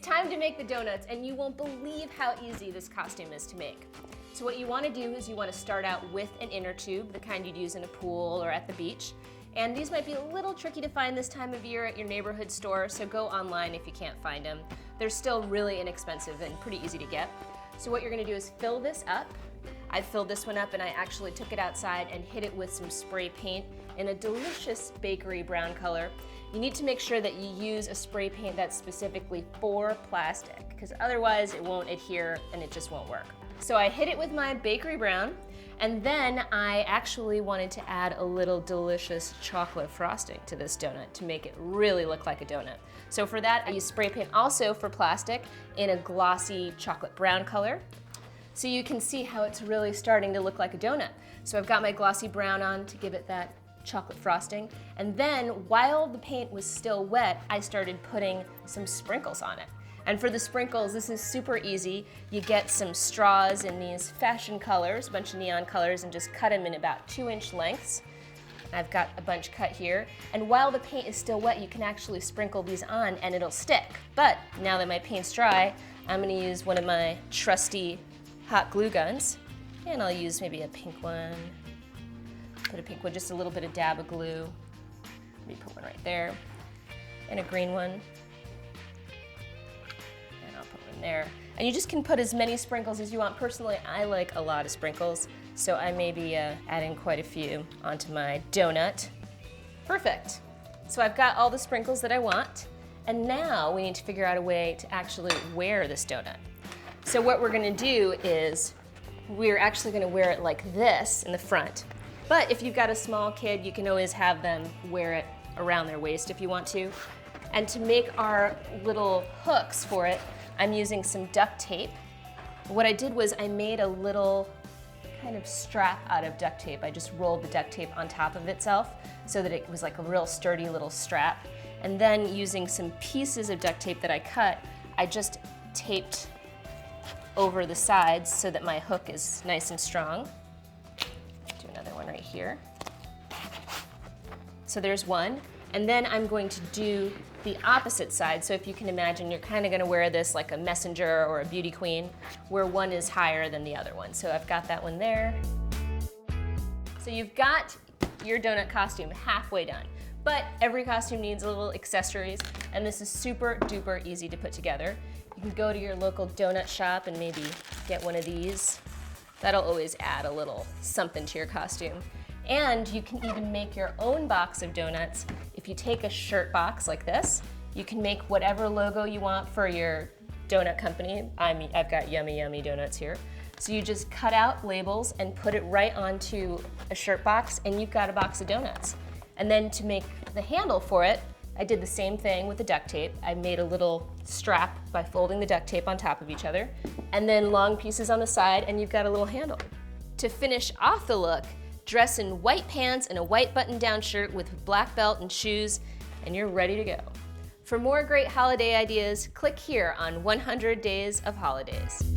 time to make the donuts, and you won't believe how easy this costume is to make. So what you want to do is you want to start out with an inner tube, the kind you'd use in a pool or at the beach. And these might be a little tricky to find this time of year at your neighborhood store, so go online if you can't find them. They're still really inexpensive and pretty easy to get. So what you're going to do is fill this up. I filled this one up and I actually took it outside and hit it with some spray paint in a delicious bakery brown color. You need to make sure that you use a spray paint that's specifically for plastic, because otherwise it won't adhere and it just won't work. So I hit it with my bakery brown, and then I actually wanted to add a little delicious chocolate frosting to this donut to make it really look like a donut. So for that, I used spray paint also for plastic in a glossy chocolate brown color. So you can see how it's really starting to look like a donut. So I've got my glossy brown on to give it that chocolate frosting. And then while the paint was still wet, I started putting some sprinkles on it. And for the sprinkles, this is super easy. You get some straws in these fashion colors, a bunch of neon colors, and just cut them in about 2-inch lengths. I've got a bunch cut here. And while the paint is still wet, you can actually sprinkle these on and it'll stick. But now that my paint's dry, I'm gonna use one of my trusty hot glue guns. And I'll use maybe a pink one. Put a pink one, just a little bit of dab of glue. Maybe put one right there. And a green one. There. And you just can put as many sprinkles as you want. Personally, I like a lot of sprinkles, so I may be adding quite a few onto my donut. Perfect. So I've got all the sprinkles that I want, and now we need to figure out a way to actually wear this donut. So what we're gonna do is we're actually gonna wear it like this in the front. But if you've got a small kid, you can always have them wear it around their waist if you want to. And to make our little hooks for it, I'm using some duct tape. What I did was I made a little kind of strap out of duct tape. I just rolled the duct tape on top of itself so that it was like a real sturdy little strap. And then using some pieces of duct tape that I cut, I just taped over the sides so that my hook is nice and strong. Do another one right here. So there's one. And then I'm going to do the opposite side. So if you can imagine, you're kind of gonna wear this like a messenger or a beauty queen, where one is higher than the other one. So I've got that one there. So you've got your donut costume halfway done, but every costume needs a little accessories, and this is super duper easy to put together. You can go to your local donut shop and maybe get one of these. That'll always add a little something to your costume. And you can even make your own box of donuts. If you take a shirt box like this, you can make whatever logo you want for your donut company. I've got Yummy Yummy Donuts here. So you just cut out labels and put it right onto a shirt box, and you've got a box of donuts. And then to make the handle for it, I did the same thing with the duct tape. I made a little strap by folding the duct tape on top of each other, and then long pieces on the side, and you've got a little handle. To finish off the look, dress in white pants and a white button-down shirt with black belt and shoes, and you're ready to go. For more great holiday ideas, click here on 100 Days of Holidays.